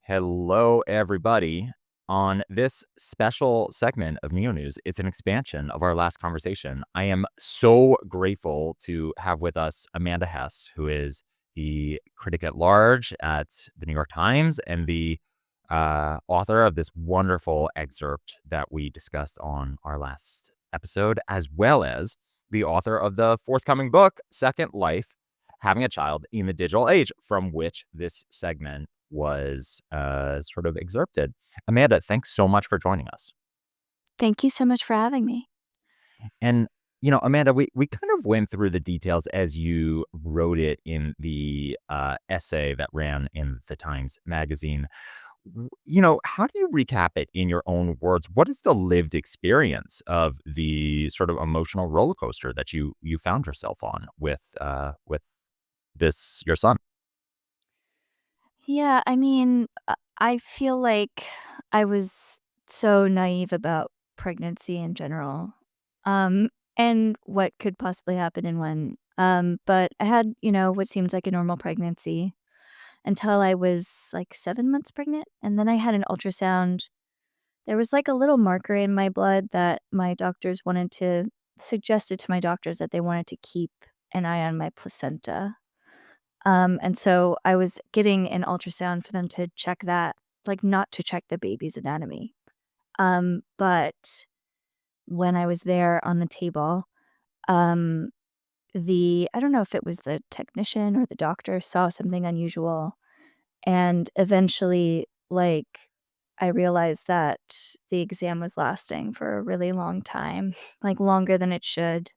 Hello, everybody. On this special segment of NeoNews, it's an expansion of our last conversation. I am so grateful to have with us Amanda Hess, who is the critic-at-large at the New York Times and the author of this wonderful excerpt that we discussed on our last episode, as well as the author of the forthcoming book, Second Life: Having a Child in the Digital Age, from which this segment was sort of excerpted. Amanda, thanks so much for joining us. Thank you so much for having me. And, Amanda, we kind of went through the details as you wrote it in the essay that ran in the Times Magazine. How do you recap it in your own words? What is the lived experience of the sort of emotional roller coaster that you found yourself on with this your son? Yeah, I feel like I was so naive about pregnancy in general, and what could possibly happen in one. But I had, what seems like a normal pregnancy until I was like 7 months pregnant, and then I had an ultrasound. There was like a little marker in my blood that my doctors suggested to my doctors that they wanted to keep an eye on my placenta. And so I was getting an ultrasound for them to check that, like, not to check the baby's anatomy. But when I was there on the table, um, I don't know if it was the technician or the doctor saw something unusual. And eventually, like, I realized that the exam was lasting for a really long time, like longer than it should,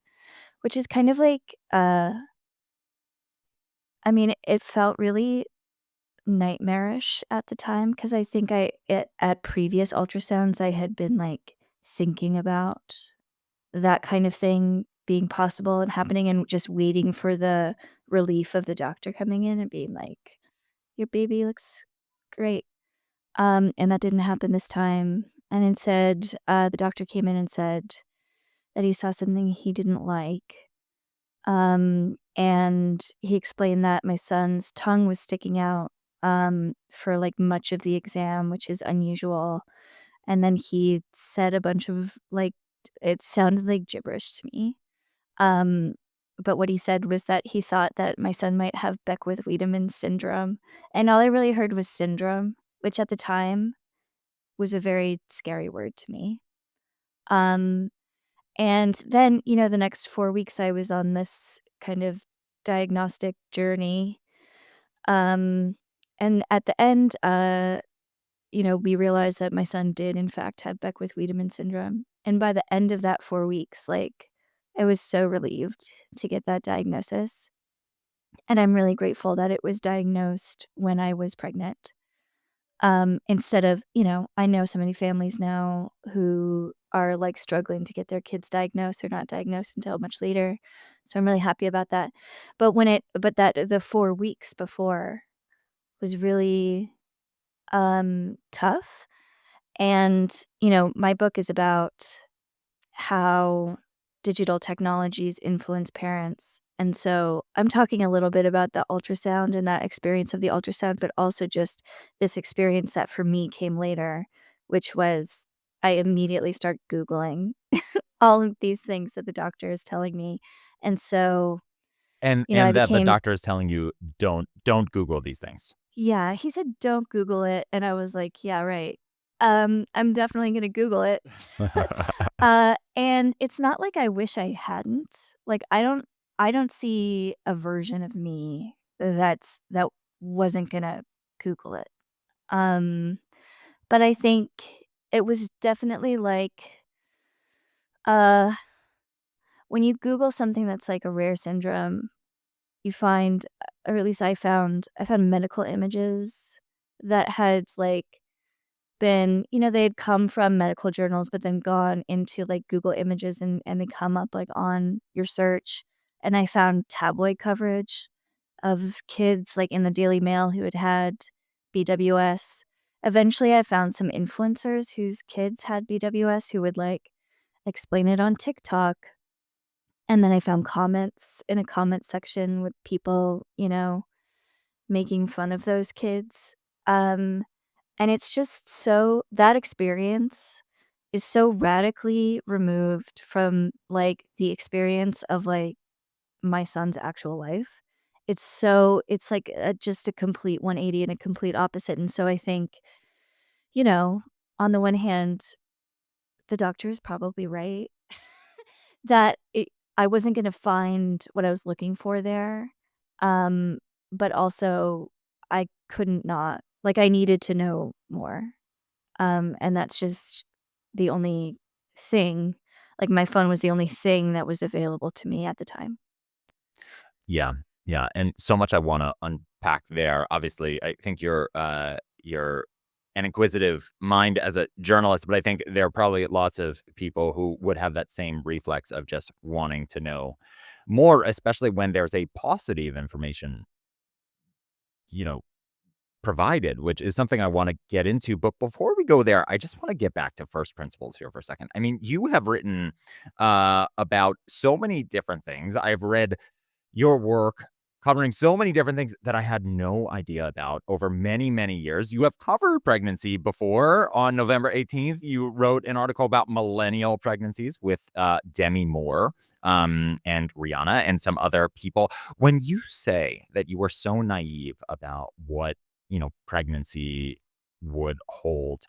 which is kind of like, it felt really nightmarish at the time because I think at previous ultrasounds, I had been, like, thinking about that kind of thing being possible and happening and just waiting for the relief of the doctor coming in and being like, "Your baby looks great." And that didn't happen this time, and instead, the doctor came in and said that he saw something he didn't like. And he explained that my son's tongue was sticking out, for, like, much of the exam, which is unusual, and then he said a bunch of, like, it sounded like gibberish to me, um, but what he said was that he thought that my son might have Beckwith-Wiedemann syndrome, and all I really heard was syndrome, which at the time was a very scary word to me. Um and then, the next 4 weeks, I was on this kind of diagnostic journey, um, and at the end, we realized that my son did, in fact, have Beckwith-Wiedemann syndrome, and by the end of that 4 weeks, like, I was so relieved to get that diagnosis, and I'm really grateful that it was diagnosed when I was pregnant. Instead of, I know so many families now who are, like, struggling to get their kids diagnosed. They're not diagnosed until much later, so I'm really happy about that. But that the 4 weeks before was really, tough, and, my book is about how digital technologies influence parents. And so I'm talking a little bit about the ultrasound and that experience of the ultrasound, but also just this experience that for me came later, which was I immediately start Googling all of these things that the doctor is telling me. And so, And I and that the became, doctor is telling you, "Don't Google these things." yeah, he said, don't Google it. And I was like, yeah, right. I'm definitely going to Google it. And it's not like I wish I hadn't. Like, I don't see a version of me that wasn't gonna Google it. Um, but I think it was definitely like, uh, when you Google something that's like a rare syndrome, you find or at least I found medical images that had, like, been they had come from medical journals, but then gone into, like, Google Images and they come up, like, on your search, and I found tabloid coverage of kids, like, in the Daily Mail who had had BWS. Eventually, I found some influencers whose kids had BWS who would, like, explain it on TikTok, and then I found comments in a comment section with people, making fun of those kids. Um And it's just so that experience is so radically removed from, like, the experience of, like, my son's actual life. It's like just a complete 180 and a complete opposite, and so I think, you know, on the one hand, the doctor is probably right that I wasn't gonna find what I was looking for there, um, but also I couldn't not. Like, I needed to know more, and that's just the only thing. Like, my phone was the only thing that was available to me at the time. Yeah, yeah, and so much I wanna unpack there. Obviously, I think you're an inquisitive mind as a journalist, but I think there are probably lots of people who would have that same reflex of just wanting to know more, especially when there's a paucity of information, you know, provided, which is something I wanna get into. But before we go there, I just wanna get back to first principles here for a second. I mean, you have written, about so many different things. I've read your work covering so many different things that I had no idea about over many, many years. You have covered pregnancy before. On November 18th, you wrote an article about millennial pregnancies with Demi Moore and Rihanna and some other people. When you say that you were so naive about what, pregnancy would hold,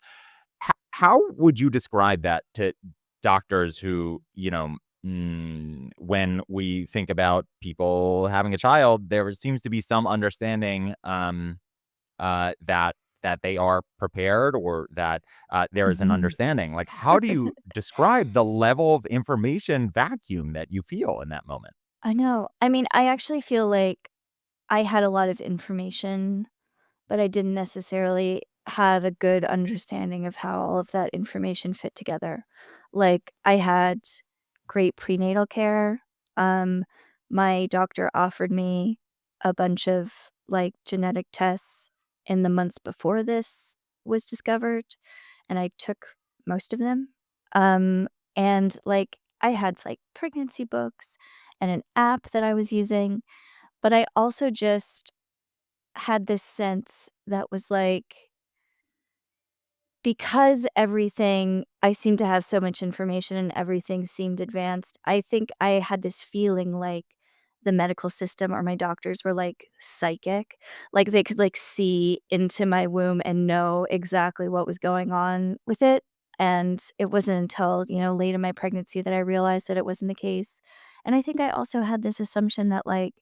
how would you describe that to doctors who, when we think about people having a child, there seems to be some understanding that they are prepared or that there is an understanding. Like, how do you describe the level of information vacuum that you feel in that moment? I know. I mean, I actually feel like I had a lot of information, but I didn't necessarily have a good understanding of how all of that information fit together. Like, I had great prenatal care. Um, my doctor offered me a bunch of, like, genetic tests in the months before this was discovered, and I took most of them. Um, and, like, I had, like, pregnancy books and an app that I was using, but I also just had this sense that was like, because everything I seemed to have so much information and everything seemed advanced, I think I had this feeling like the medical system or my doctors were, like, psychic. Like, they could, like, see into my womb and know exactly what was going on with it, and it wasn't until, late in my pregnancy that I realized that it wasn't the case. And I think I also had this assumption that, like,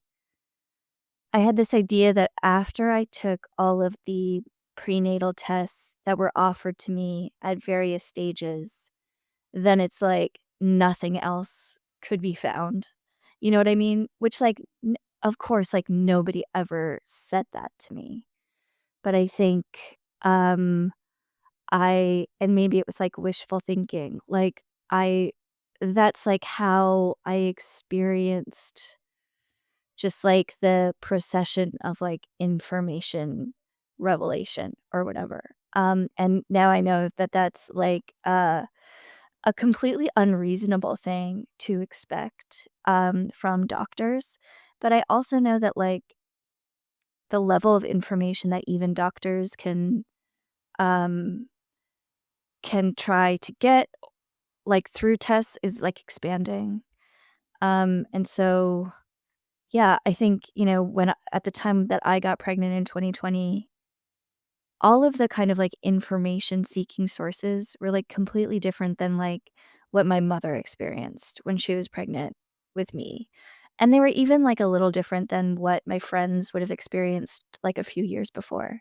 I had this idea that after I took all of the prenatal tests that were offered to me at various stages, then it's like nothing else could be found. You know what I mean? Which, like, of course, like, nobody ever said that to me. But I think, and maybe it was like wishful thinking. Like, I, that's like how I experienced just, like, the procession of, like, information revelation or whatever. And now I know that that's, like, a completely unreasonable thing to expect, from doctors, but I also know that, like, the level of information that even doctors um, can try to get, like, through tests is, like, expanding. And so yeah, I think, at the time that I got pregnant in 2020, all of the kind of, like, information seeking sources were, like, completely different than, like, what my mother experienced when she was pregnant with me. And they were even, like, a little different than what my friends would have experienced, like, a few years before.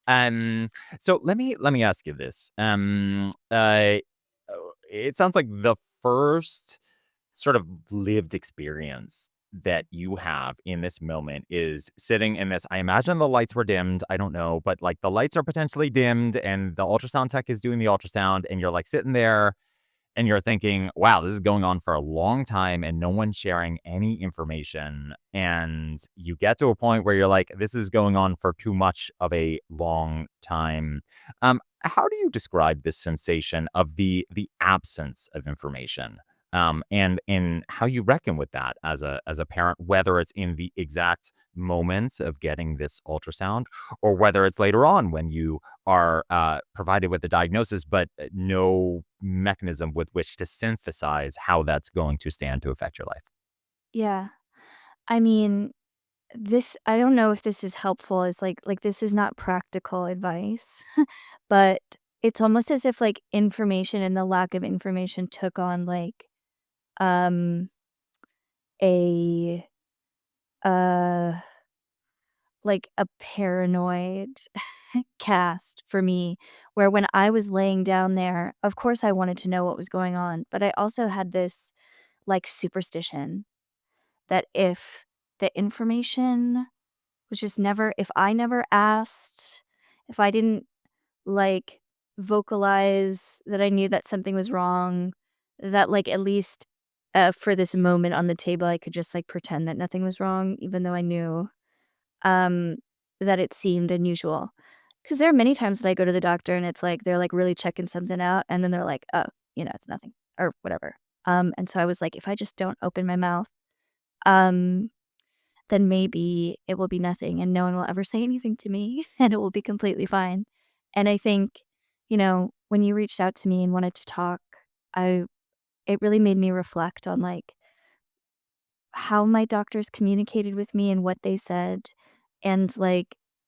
Um, so let me ask you this. It sounds like the first sort of lived experience that you have in this moment is sitting in this. I imagine the lights were dimmed. I don't know, but like the lights are potentially dimmed and the ultrasound tech is doing the ultrasound, and you're like sitting there and you're thinking, wow, this is going on for a long time and no one's sharing any information. And you get to a point where you're like, this is going on for too much of a long time. How do you describe this sensation of the absence of information? and in how you reckon with that as a parent, whether it's in the exact moment of getting this ultrasound or whether it's later on when you are provided with the diagnosis, but no mechanism with which to synthesize how that's going to stand to affect your life. Yeah. I mean, this I don't know if this is helpful as, this is not practical advice, but it's almost as if, information and the lack of information took on, um, a, uh, a paranoid cast for me, where when I was laying down there, of course, I wanted to know what was going on, but I also had this, superstition that if the information was just never if I never asked, if I didn't, like, vocalize that I knew that something was wrong, that, at least, for this moment on the table, I could just, pretend that nothing was wrong, even though I knew, um, that it seemed unusual. Because there are many times that I go to the doctor and it's like, they're, really checking something out, and then they're like, "Oh, it's nothing," or whatever. And so I was like, "If I just don't open my mouth, um, then maybe it will be nothing and no one will ever say anything to me and it will be completely fine." And I think, when you reached out to me and wanted to talk, I it really made me reflect on how my doctors communicated with me and what they said and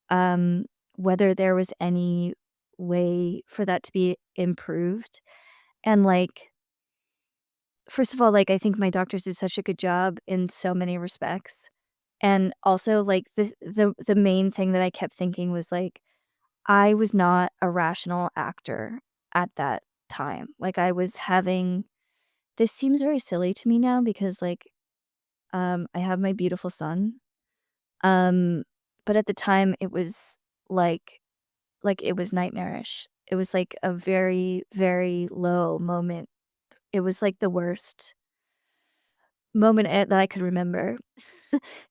um whether there was any way for that to be improved. And first of all, I think my doctors did such a good job in so many respects. And also, the main thing that I kept thinking was, I was not a rational actor at that time. I was having this seems very silly to me now because, I have my beautiful son, um, but at the time, it was, like it was nightmarish. It was, a very, very low moment. It was, the worst moment, that I could remember.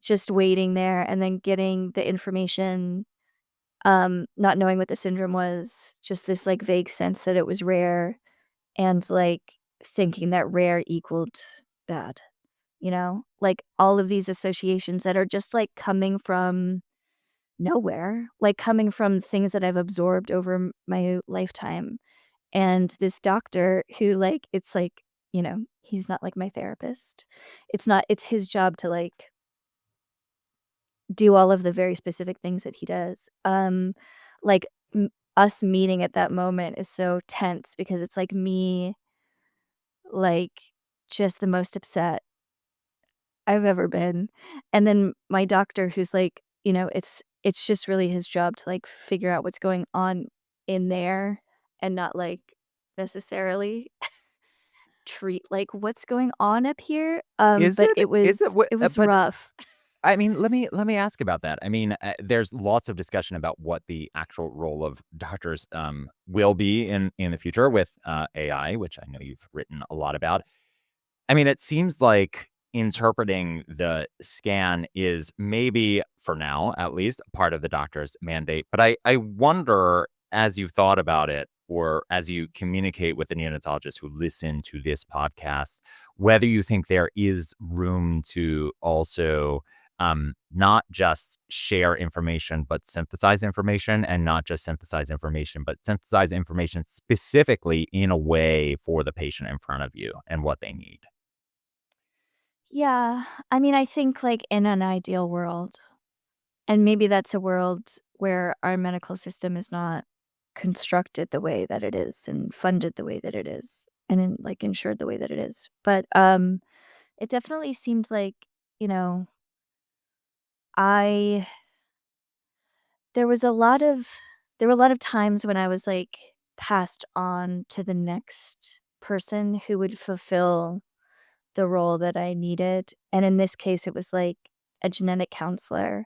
Just waiting there and then getting the information, not knowing what the syndrome was, just this, vague sense that it was rare and, thinking that rare equaled bad, you know? All of these associations that are just, coming from nowhere, coming from things that I've absorbed over my lifetime. And this doctor who, it's he's not, my therapist. It's his job to, do all of the very specific things that he does. Like, us meeting at that moment is so tense because it's, me, like, just the most upset I've ever been, and then my doctor who's, it's just really his job to, figure out what's going on in there and not, necessarily treat, what's going on up here, Is but it? Is it? it was But rough. I mean, let me ask about that. I mean, there's lots of discussion about what the actual role of doctors will be in the future with AI, which I know you've written a lot about. I mean, it seems like interpreting the scan is maybe, for now at least, part of the doctor's mandate. But I wonder, as you've thought about it, or as you communicate with the neonatologists who listen to this podcast, whether you think there is room to also not just share information, but synthesize information, and not just synthesize information, but synthesize information specifically in a way for the patient in front of you and what they need. Yeah, I mean, I think, in an ideal world, and maybe that's a world where our medical system is not constructed the way that it is and funded the way that it is and insured the way that it is. But, it definitely seemed you know, I there was a lot of there were a lot of times when I was, passed on to the next person who would fulfill the role that I needed, and in this case, it was, a genetic counselor,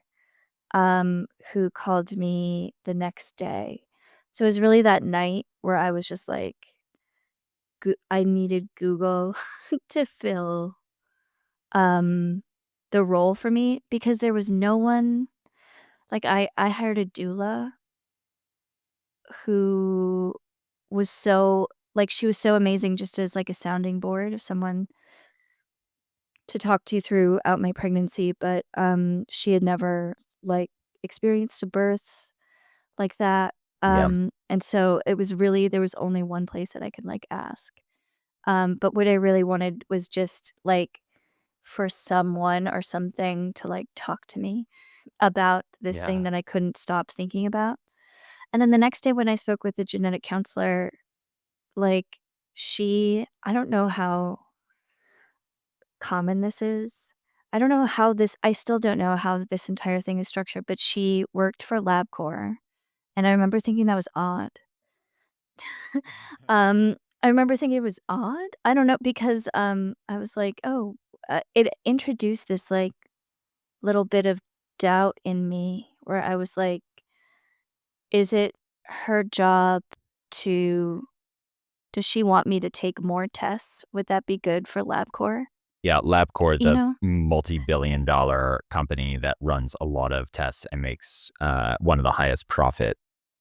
who called me the next day. So it was really that night where I was just I needed Google to fill, um, the role for me because there was no one I hired a doula who was so she was so amazing just as, a sounding board of someone, to talk to throughout my pregnancy, but, she had never, like, experienced a birth like that, Yeah. and so it was really there was only one place that I could, like, ask. But what I really wanted was just, like, for someone or something to, like, talk to me about this thing Yeah. that I couldn't stop thinking about. And then the next day when I spoke with the genetic counselor, like, I don't know how common this is. I still don't know how this entire thing is structured, but she worked for LabCorp, and I remember thinking that was odd. I remember thinking it was odd. I don't know because, I was like, "Oh," it introduced this, like, little bit of doubt in me where I was like, "Is it her job to does she want me to take more tests? Would that be good for LabCorp?" Yeah, LabCorp, You the know? multi-billion-dollar company that runs a lot of tests and makes, one of the highest profit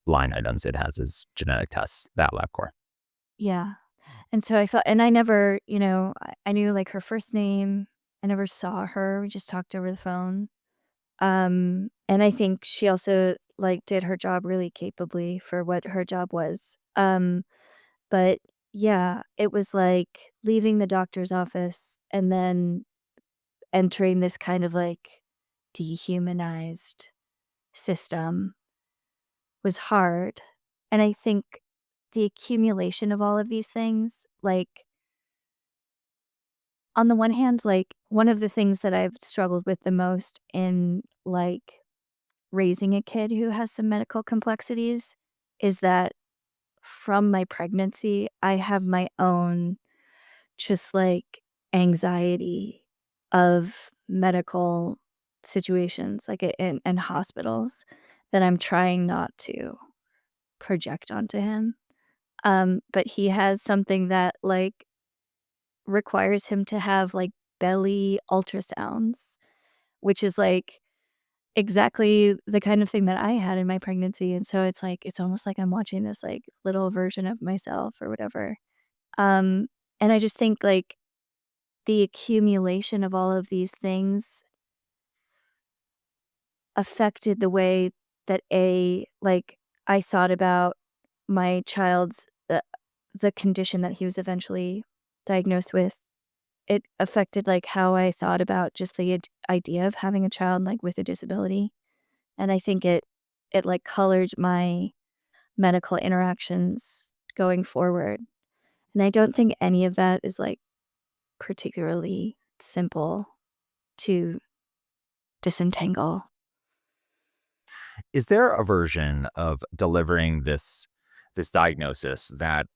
line items it has is genetic tests, that LabCorp. Yeah. And so I felt and I never, I knew, like, her first name. I never saw her. We just talked over the phone. And I think she also, like, did her job really capably for what her job was. But yeah, it was like leaving the doctor's office and then entering this kind of, like, dehumanized system was hard. And I think the accumulation of all of these things, like, on the one hand, like, one of the things that I've struggled with the most in, like, raising a kid who has some medical complexities is that from my pregnancy, I have my own just, like, anxiety of medical situations, like, in hospitals that I'm trying not to project onto him. But he has something that, like, requires him to have, like, belly ultrasounds, which is, like, exactly the kind of thing that I had in my pregnancy, and so it's like it's almost like I'm watching this, like, little version of myself or whatever. Um, and I just think, like, the accumulation of all of these things affected the way that I thought about my child's the condition that he was eventually diagnosed with. It affected, like, how I thought about just the idea of having a child, like, with a disability, and I think it, like, colored my medical interactions going forward, and I don't think any of that is, like, particularly simple to disentangle. Is there a version of delivering this diagnosis that,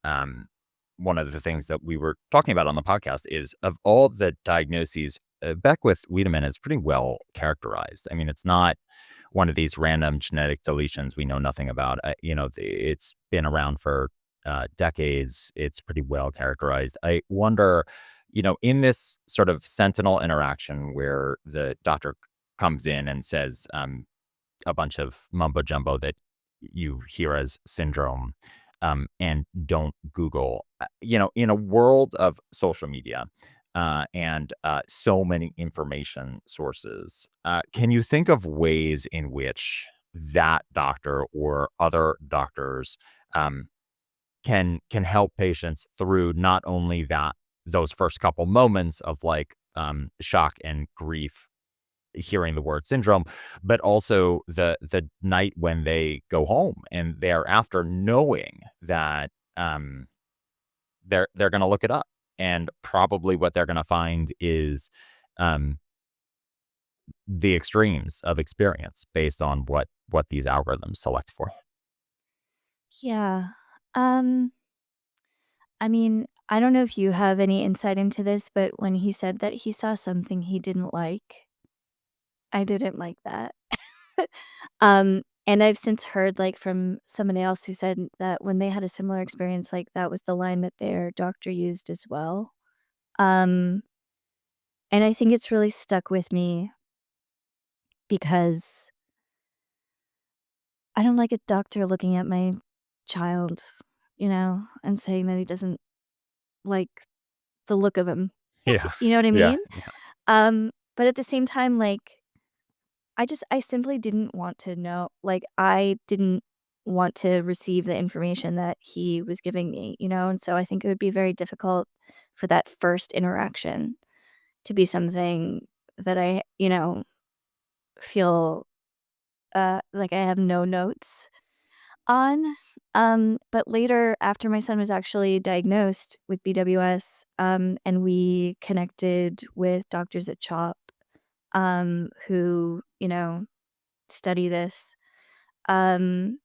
one of the things that we were talking about on the podcast is of all the diagnoses, Beckwith-Wiedemann is pretty well characterized. I mean, it's not one of these random genetic deletions we know nothing about. It's been around for decades. It's pretty well characterized. I wonder, in this sort of sentinel interaction where the doctor comes in and says, a bunch of mumbo jumbo that you hear as syndrome, and don't Google. In a world of social media and so many information sources, can you think of ways in which that doctor or other doctors can help patients through not only those first couple moments of like shock and grief hearing the word syndrome, but also the night when they go home and thereafter knowing that they're going to look it up, and probably what they're going to find is um, the extremes of experience based on what these algorithms select for. Yeah. Um, I mean, I don't know if you have any insight into this, but when he said that he saw something he didn't like, I didn't like that. And I've since heard, like, from somebody else who said that when they had a similar experience, like, that was the line that their doctor used as well. Um, and I think it's really stuck with me because I don't like a doctor looking at my child, and saying that he doesn't like the look of him. Yeah, You know what I yeah, mean? yeah. But at the same time, like, I simply didn't want to know. Like, I didn't want to receive the information that he was giving me, and so I think it would be very difficult for that first interaction to be something that I feel, like I have no notes on. But later, after my son was actually diagnosed with BWS, and we connected with doctors at CHOP, who study this. Um,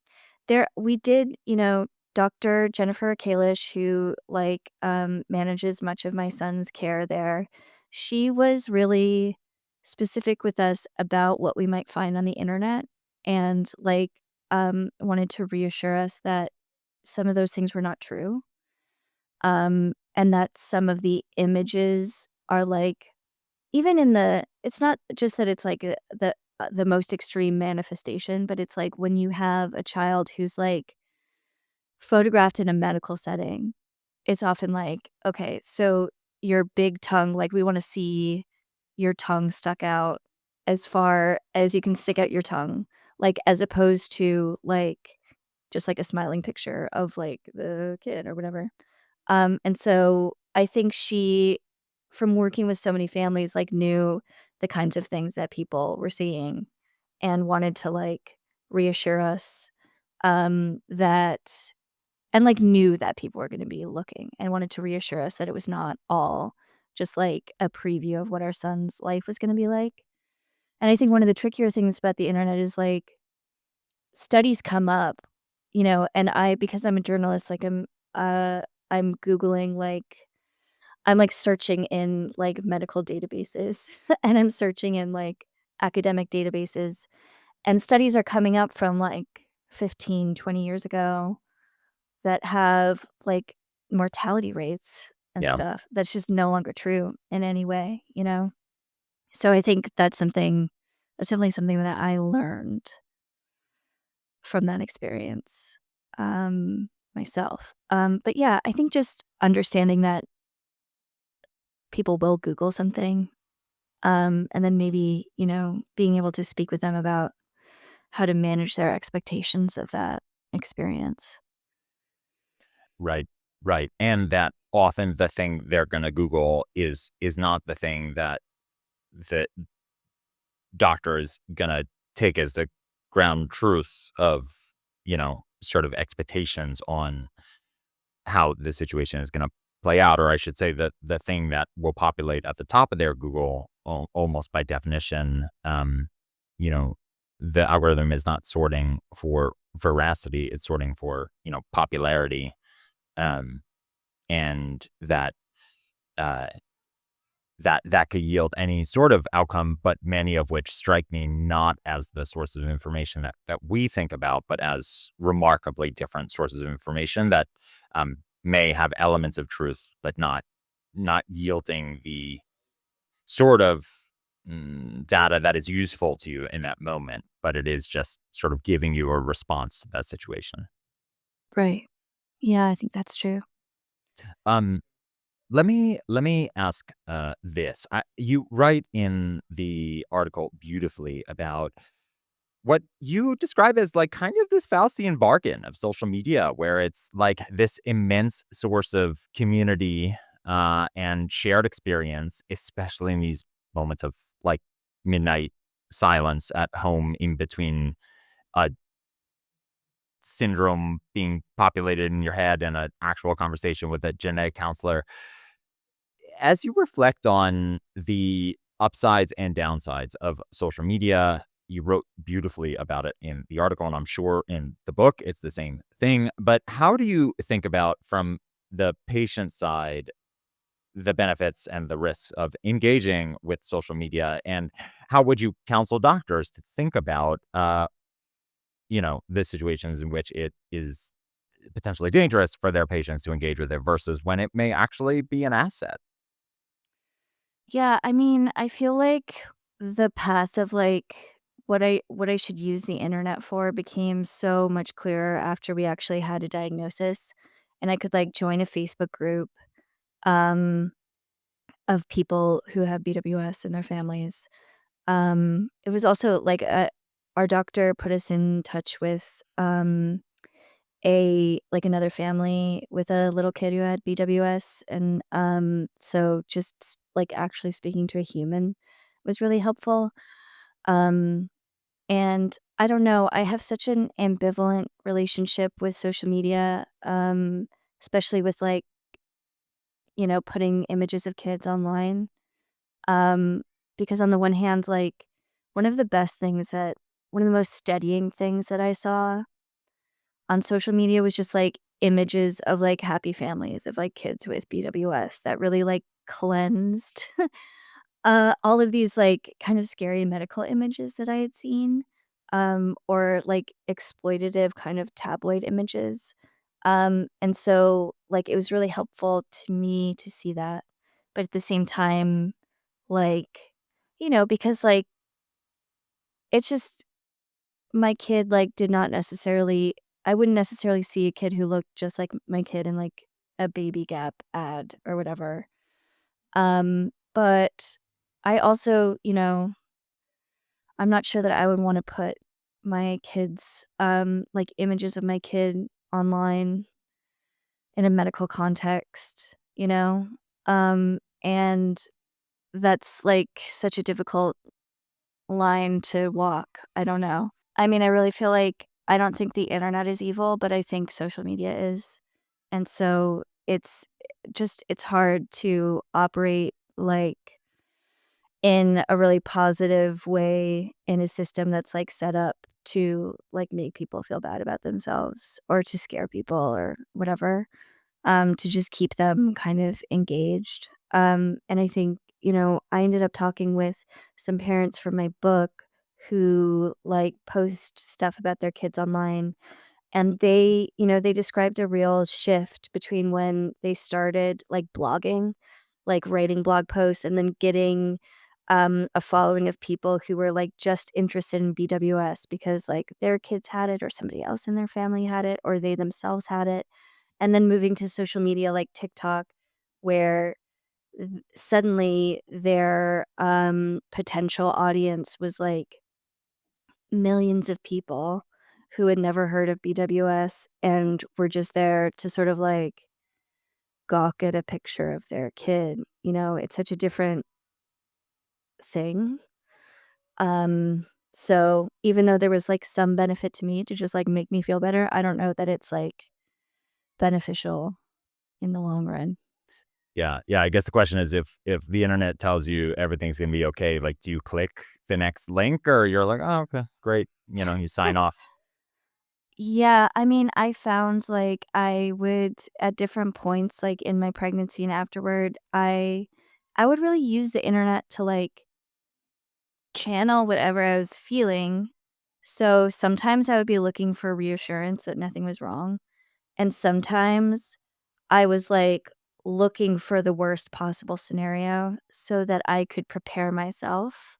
there we did, Dr. Jennifer Kalish, who, like, manages much of my son's care there, she was really specific with us about what we might find on the internet and, like, wanted to reassure us that some of those things were not true, and that some of the images are, like, even in the it's not just that it's, like, the most extreme manifestation, but it's, like, when you have a child who's, like, photographed in a medical setting, it's often like, "Okay, so your big tongue, like, we wanna see your tongue stuck out as far as you can stick out your tongue," like, as opposed to, like, just, like, a smiling picture of, like, the kid or whatever. And so I think she, from working with so many families, like, knew the kinds of things that people were seeing and wanted to, like, reassure us, that and, like, knew that people were gonna be looking and wanted to reassure us that it was not all just, like, a preview of what our son's life was gonna be like. And I think one of the trickier things about the internet is, like, studies come up, and because I'm a journalist, like, I'm Googling, like I'm, like, searching in, like, medical databases, and I'm searching in, like, academic databases, and studies are coming up from, like, 15, 20 years ago that have, like, mortality rates and Yeah. stuff that's just no longer true in any way? So I think that's definitely something that I learned from that experience, myself. But yeah, I think just understanding that people will Google something, and then maybe, being able to speak with them about how to manage their expectations of that experience. Right. Right. And that often the thing they're gonna Google is not the thing that the doctor is gonna take as the ground truth of, sort of expectations on how the situation is gonna play out, or I should say that the thing that will populate at the top of their Google almost by definition, you know, the algorithm is not sorting for veracity, it's sorting for, popularity. Um, and uh, that could yield any sort of outcome, but many of which strike me not as the sources of information that we think about, but as remarkably different sources of information that may have elements of truth, but not yielding the sort of data that is useful to you in that moment, but it is just sort of giving you a response to that situation. Right. Yeah, I think that's true. Um, let me ask this. You write in the article beautifully about what you describe as like kind of this Faustian bargain of social media, where it's like this immense source of community and shared experience, especially in these moments of like midnight silence at home in between a syndrome being populated in your head and an actual conversation with a genetic counselor. As you reflect on the upsides and downsides of social media, you wrote beautifully about it in the article, and I'm sure in the book it's the same thing. But how do you think about, from the patient side, the benefits and the risks of engaging with social media? And how would you counsel doctors to think about, the situations in which it is potentially dangerous for their patients to engage with it versus when it may actually be an asset? Yeah, I mean, I feel like the path of, like, what I should use the internet for became so much clearer after we actually had a diagnosis, and I could, like, join a Facebook group, um, of people who have BWS in their families. It was also like, our doctor put us in touch with, another family with a little kid who had BWS, and, so just, like, actually speaking to a human was really helpful. Um, and I don't know, I have such an ambivalent relationship with social media, especially with, like, putting images of kids online. Um, because on the one hand, like, one of the best things that one of the most steadying things that I saw on social media was just, like, images of, like, happy families of, like, kids with BWS that really, like, cleansed, all of these, like, kind of scary medical images that I had seen, or, like, exploitative kind of tabloid images. And so, like, it was really helpful to me to see that. But at the same time, like, because, like, it's just my kid, like, did not necessarily I wouldn't necessarily see a kid who looked just like my kid in, like, a Baby Gap ad or whatever. But I also, I'm not sure that I would wanna put my kids, like, images of my kid online in a medical context, you know? And that's, like, such a difficult line to walk. I don't know. I mean, I really feel like I don't think the internet is evil, but I think social media is. And so it's hard to operate, like, in a really positive way in a system that's, like, set up to, like, make people feel bad about themselves or to scare people or whatever, to just keep them kind of engaged. And I think, I ended up talking with some parents for my book who, like, post stuff about their kids online, and they described a real shift between when they started, like, blogging, like, writing blog posts and then getting, a following of people who were, like, just interested in BWS because, like, their kids had it or somebody else in their family had it or they themselves had it, and then moving to social media like TikTok, where suddenly their, potential audience was, like, millions of people who had never heard of BWS and were just there to sort of, like, gawk at a picture of their kid, It's such a different thing. So even though there was, like, some benefit to me to just, like, make me feel better, I don't know that it's, like, beneficial in the long run. Yeah, yeah, I guess the question is if the internet tells you everything's gonna be okay, like, do you click the next link or you're like, "Oh, okay, great," you sign off? Yeah, I mean, I found, like, I would at different points, like, in my pregnancy and afterward, I would really use the internet to, like, channel whatever I was feeling. So, sometimes I would be looking for reassurance that nothing was wrong, and sometimes I was, like, looking for the worst possible scenario so that I could prepare myself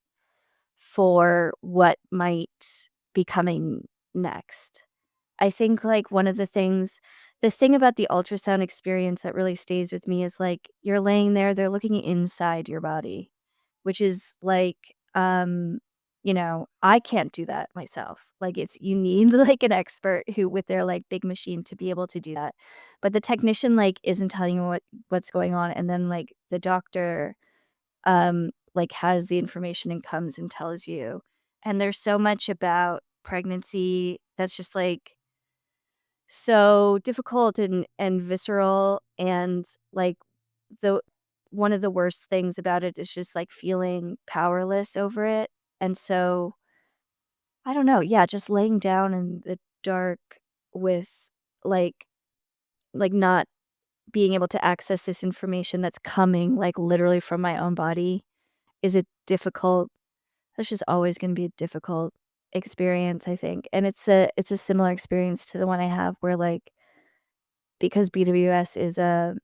for what might be coming next. I think, like, one of the thing about the ultrasound experience that really stays with me is, like, you're laying there, they're looking inside your body, which is, like, I can't do that myself. Like, you need, like, an expert who with their, like, big machine to be able to do that. But the technician, like, isn't telling you what's going on, and then, like, the doctor, like, has the information and comes and tells you. And there's so much about pregnancy that's just, like, so difficult and visceral and, like, the one of the worst things about it is just, like, feeling powerless over it, and so, I don't know, yeah, just laying down in the dark with, like not being able to access this information that's coming, like, literally from my own body is a difficult that's just always gonna be a difficult experience, I think, and it's a similar experience to the one I have where, like, because BWS is a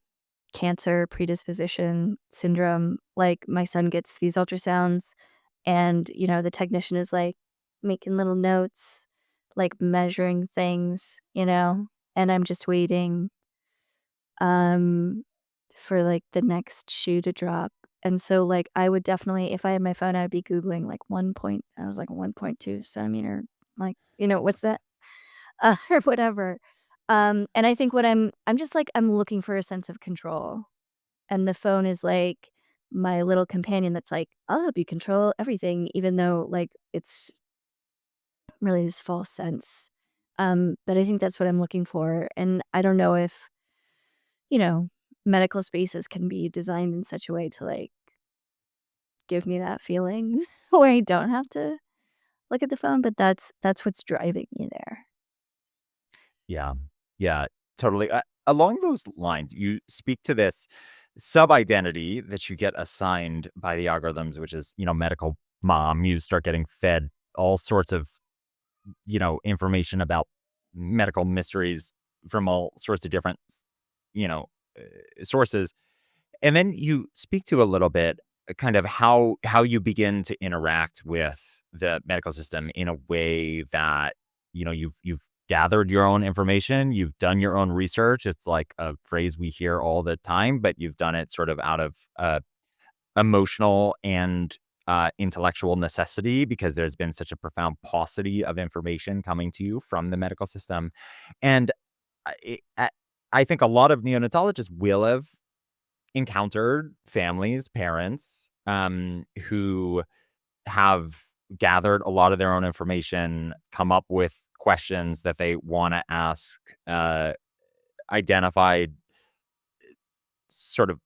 cancer predisposition syndrome, like, my son gets these ultrasounds and, the technician is, like, making little notes, like, measuring things, and I'm just waiting, um, for, like, the next shoe to drop, and so, like, I would definitely if I had my phone, I'd be Googling, like, 1.2 centimeter, like, what's that? Or whatever. And I think what I'm just, like, I'm looking for a sense of control, and the phone is, like, my little companion that's like, "I'll help you control everything," even though, like, it's really this false sense. But I think that's what I'm looking for, and I don't know if, you know, medical spaces can be designed in such a way to, like, give me that feeling where I don't have to look at the phone, but that's what's driving me there. Yeah. Yeah, totally. Along those lines, you speak to this sub-identity that you get assigned by the algorithms, which is, medical mom. You start getting fed all sorts of, information about medical mysteries from all sorts of different, you know, sources. And then you speak to a little bit kind of how you begin to interact with the medical system in a way that, you've gathered your own information, you've done your own research. It's like a phrase we hear all the time, but you've done it sort of out of emotional and intellectual necessity because there's been such a profound paucity of information coming to you from the medical system. And I think a lot of neonatologists will have encountered families, parents, who have gathered a lot of their own information, come up with questions that they want to ask, identified sort of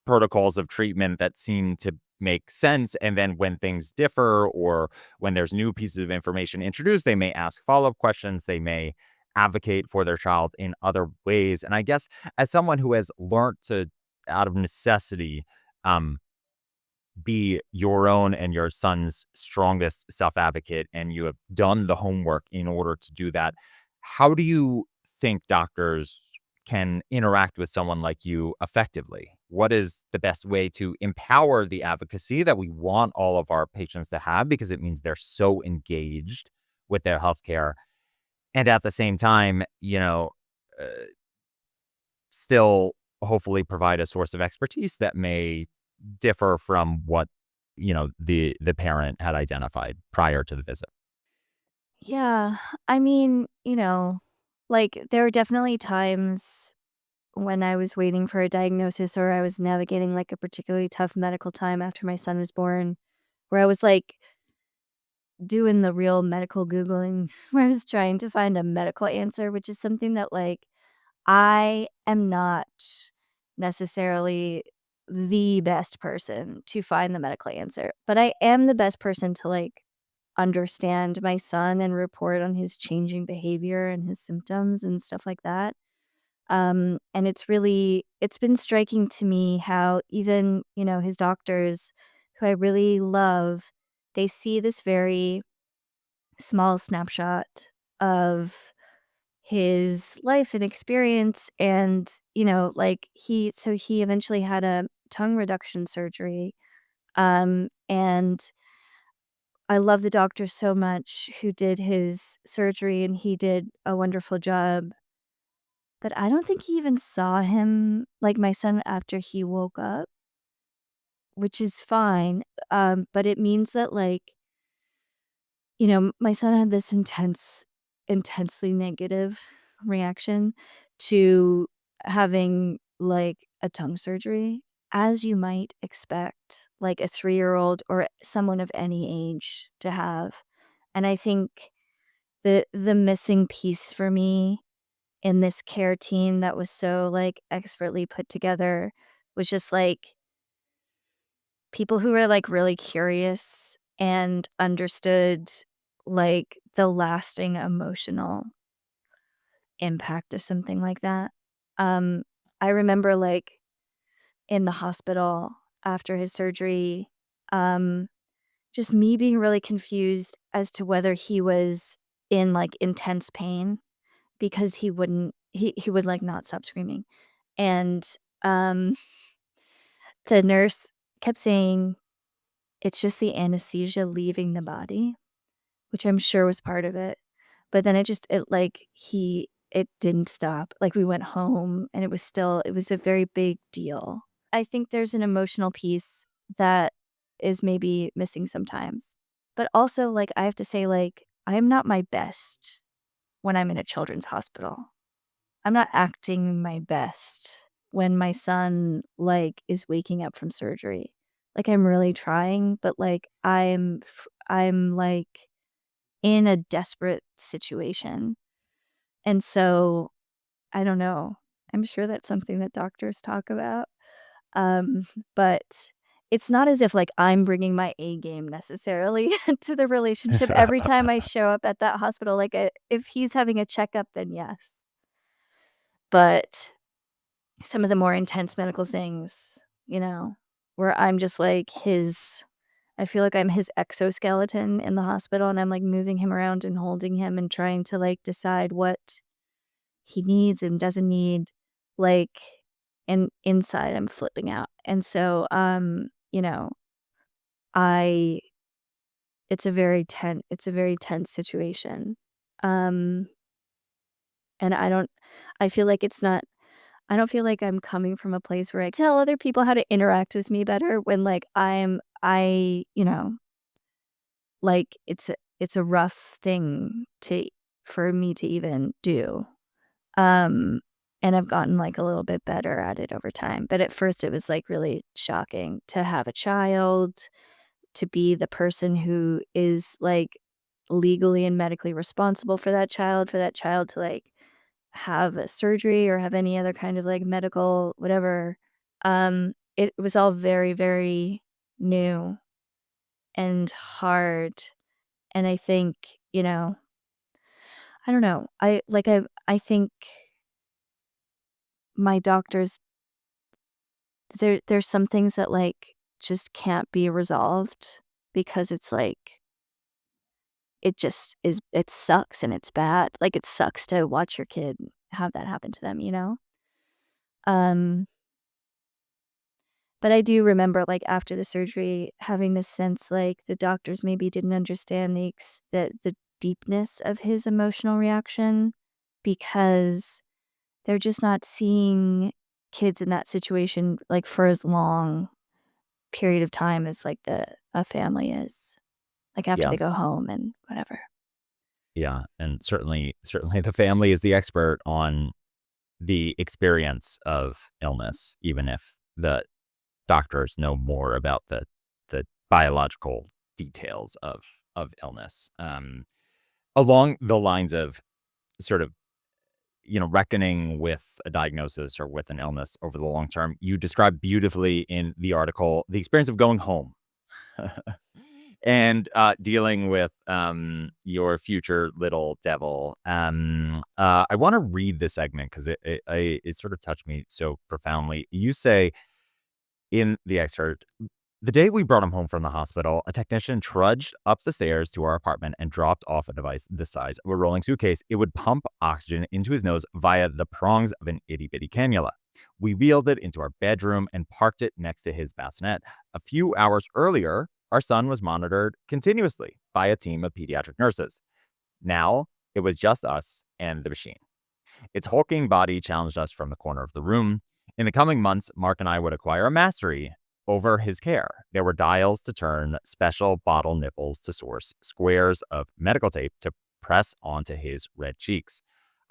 protocols of treatment that seem to make sense. And then when things differ or when there's new pieces of information introduced, they may ask follow up questions. They may advocate for their child in other ways. And I guess as someone who has learned to, out of necessity, um, be your own and your son's strongest self advocate, and you have done the homework in order to do that. How do you think doctors can interact with someone like you effectively? What is the best way to empower the advocacy that we want all of our patients to have? Because it means they're so engaged with their healthcare. And at the same time, uh, still hopefully provide a source of expertise that may differ from what, the parent had identified prior to the visit. Yeah, I mean, like, there are definitely times when I was waiting for a diagnosis or I was navigating, like, a particularly tough medical time after my son was born, where I was, like, doing the real medical Googling, where I was trying to find a medical answer, which is something that, like, I am not necessarily the best person to find the medical answer, but I am the best person to, like, understand my son and report on his changing behavior and his symptoms and stuff like that. And it's been striking to me how even, his doctors, who I really love, they see this very small snapshot of his life and experience. And, like he eventually had a tongue reduction surgery. And I love the doctor so much who did his surgery, and he did a wonderful job. But I don't think he even saw him, like, my son, after he woke up, which is fine, but it means that, like, my son had this intensely negative reaction to having, like, a tongue surgery, as you might expect, like, a three-year-old or someone of any age to have, and I think the missing piece for me in this care team that was so, like, expertly put together was just, like, people who were, like, really curious and understood, like, the lasting emotional impact of something like that. Um, I remember, like, in the hospital after his surgery, um, just me being really confused as to whether he was in, like, intense pain because he would, like, not stop screaming. And, um, the nurse kept saying, "It's just the anesthesia leaving the body," which I'm sure was part of it. But then it didn't stop. Like, we went home, and it was a very big deal. I think there's an emotional piece that is maybe missing sometimes. But also, like, I have to say, like, I'm not my best when I'm in a children's hospital. I'm not acting my best when my son, like, is waking up from surgery. Like, I'm really trying, but, like, I'm, like, in a desperate situation. And so, I don't know. I'm sure that's something that doctors talk about. Um, but it's not as if, like, I'm bringing my A game necessarily to the relationship every time I show up at that hospital. Like, if he's having a checkup, then yes. But some of the more intense medical things, where I'm just like I feel like I'm his exoskeleton in the hospital, and I'm, like, moving him around and holding him and trying to, like, decide what he needs and doesn't need, like, and inside I'm flipping out. And so, I it's a very tense situation. Um, and I feel like I don't feel like I'm coming from a place where I tell other people how to interact with me better when, like, like, it's a rough thing for me to even do. Um, and I've gotten, like, a little bit better at it over time, but at first it was, like, really shocking to have a child, to be the person who is, like, legally and medically responsible for that child to, like, have a surgery or have any other kind of, like, medical whatever. It was all very, very new and hard, and I think, I don't know, I think my doctors there's some things that, like, just can't be resolved because it's like it sucks and it's bad. Like, it sucks to watch your kid have that happen to them, you know? Um, but I do remember, like, after the surgery, having this sense, like, the doctors maybe didn't understand the deepness of his emotional reaction because they're just not seeing kids in that situation, like, for as long period of time as, like, a family is, like, after Yeah. they go home and whatever. Yeah, and certainly the family is the expert on the experience of illness, even if the doctors know more about the biological details of illness. Along the lines of sort of, reckoning with a diagnosis or with an illness over the long term, you described beautifully in the article the experience of going home. And dealing with your future little devil. I want to read this segment because it sort of touched me so profoundly. You say in the excerpt, the day we brought him home from the hospital, a technician trudged up the stairs to our apartment and dropped off a device the size of a rolling suitcase. It would pump oxygen into his nose via the prongs of an itty bitty cannula. We wheeled it into our bedroom and parked it next to his bassinet. A few hours earlier, our son was monitored continuously by a team of pediatric nurses. Now, it was just us and the machine. Its hulking body challenged us from the corner of the room. In the coming months, Mark and I would acquire a mastery over his care. There were dials to turn, special bottle nipples to source, squares of medical tape to press onto his red cheeks.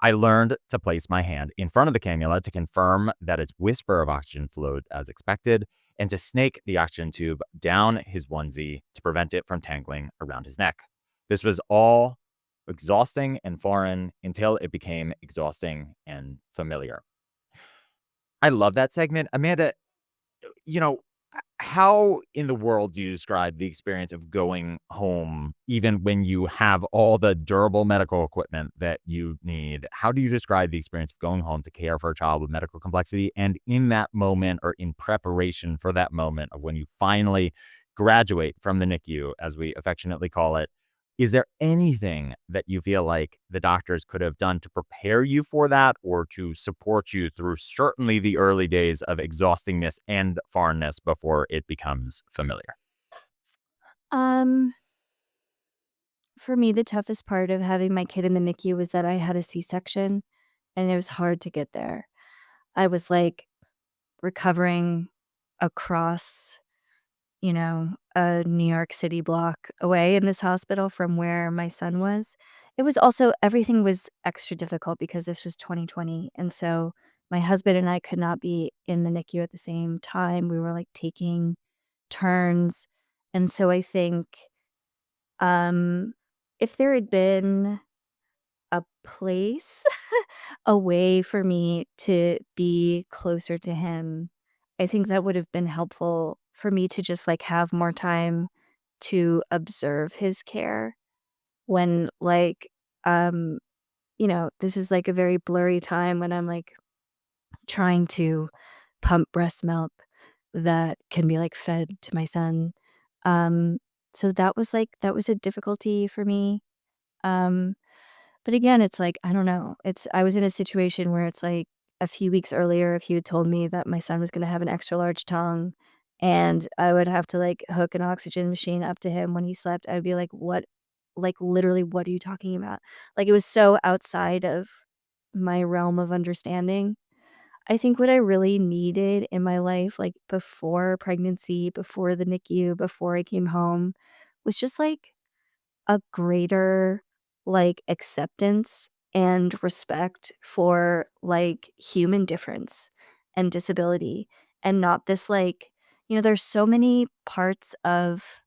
I learned to place my hand in front of the cannula to confirm that its whisper of oxygen flowed as expected, and to snake the oxygen tube down his onesie to prevent it from tangling around his neck. This was all exhausting and foreign until it became exhausting and familiar. I love that segment. Amanda, you know, how in the world do you describe the experience of going home, even when you have all the durable medical equipment that you need? How do you describe the experience of going home to care for a child with medical complexity? And in that moment, or in preparation for that moment of when you finally graduate from the NICU, as we affectionately call it, is there anything that you feel like the doctors could have done to prepare you for that or to support you through certainly the early days of exhaustingness and foreignness before it becomes familiar? Um, for me, the toughest part of having my kid in the NICU was that I had a C-section, and it was hard to get there. I was, like, recovering. across, a New York City block away in this hospital from where my son was. It was also everything was extra difficult because this was 2020, and so my husband and I could not be in the NICU at the same time. We were, like, taking turns, and so I think, um, if there had been a place, a way for me to be closer to him, I think that would have been helpful for me to just, like, have more time to observe his care when, like, um, this is, like, a very blurry time when I'm, like, trying to pump breast milk that can be, like, fed to my son. Um, so that was a difficulty for me. Um But again, it's like, I don't know. I was in a situation where it's like a few weeks earlier, if you had told me that my son was gonna have an extra large tongue and I would have to like hook an oxygen machine up to him when he slept, I'd be like, what? Like, literally, what are you talking about? Like, it was so outside of my realm of understanding. I think what I really needed in my life, like before pregnancy, before the NICU, before I came home, was just like a greater, like, acceptance and respect for, like, human difference and disability, and not this, like there's so many parts of,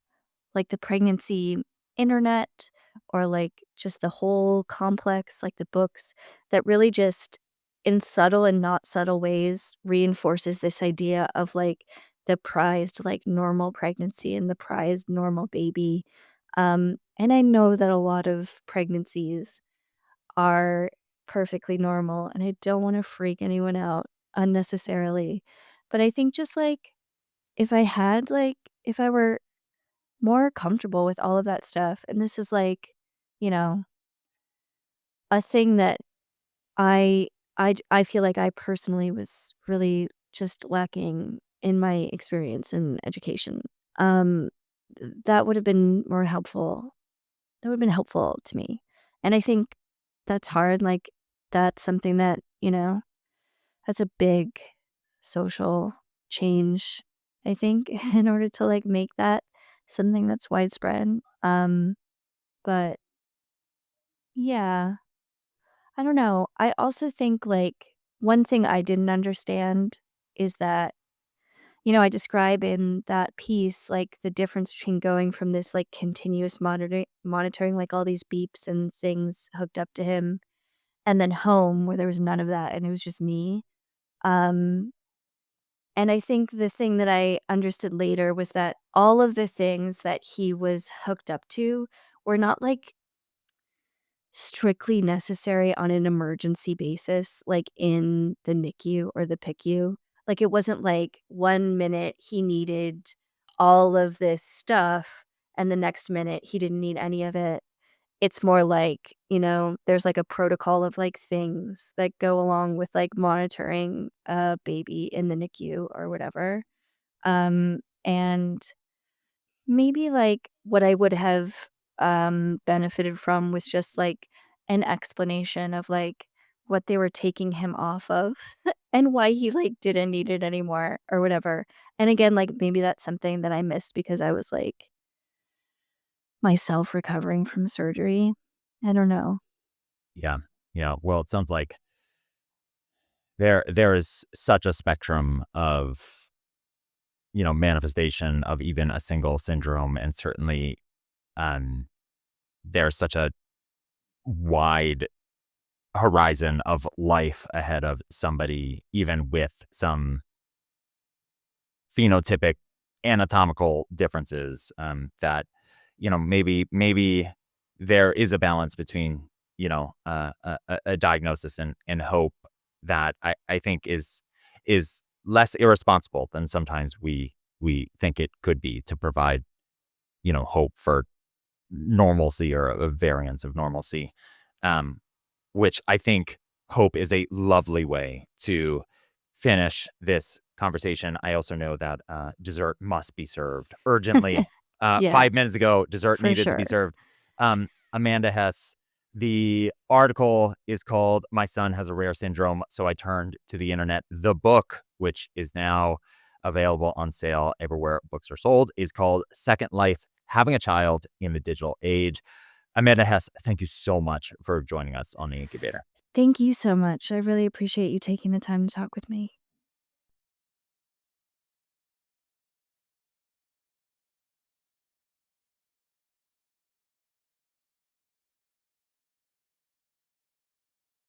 like, the pregnancy internet or, like, just the whole complex, like, the books that really just, in subtle and not subtle ways, reinforces this idea of, like, the prized, like, normal pregnancy and the prized normal baby. And I know that a lot of pregnancies are perfectly normal, and I don't wanna freak anyone out unnecessarily, but I think just, like, if I had, like if I were more comfortable with all of that stuff, and this is, like, you know, a thing that I I feel like I personally was really just lacking in my experience in education. Um, that would have been more helpful. That would have been helpful to me, and I think that's hard, like, that's something that, that's a big social change, I think, in order to, like, make that something that's widespread. But yeah, I don't know. I also think, like, one thing I didn't understand is that, I describe in that piece, like, the difference between going from this, like, continuous monitoring, like, all these beeps and things hooked up to him, and then home where there was none of that and it was just me. Um, and I think the thing that I understood later was that all of the things that he was hooked up to were not, like, strictly necessary on an emergency basis, like, in the NICU or the PICU. Like, it wasn't like 1 minute he needed all of this stuff, and the next minute he didn't need any of it. It's more like, there's, like, a protocol of, like, things that go along with, like, monitoring a baby in the NICU or whatever. And maybe, like, what I would have, benefited from was just, like, an explanation of, like, what they were taking him off of and why he, like, didn't need it anymore or whatever. And again, like, maybe that's something that I missed because I was, like, myself recovering from surgery. I don't know. Yeah. Yeah. Well, it sounds like there is such a spectrum of, manifestation of even a single syndrome. And certainly um there's such a wide horizon of life ahead of somebody, even with some phenotypic anatomical differences, that, maybe there is a balance between, a diagnosis and hope that I think is less irresponsible than sometimes we think it could be to provide, hope for normalcy or a variance of normalcy. Um, which I think hope is a lovely way to finish this conversation. I also know that dessert must be served urgently. Yeah, 5 minutes ago, dessert for needed to be sure. served. Amanda Hess, the article is called My Son Has a Rare Syndrome, So I Turned to the Internet. The book, which is now available on sale everywhere books are sold, is called Second Life: Having a Child in the Digital Age. Amanda Hess, thank you so much for joining us on the Incubator. Thank you so much. I really appreciate you taking the time to talk with me.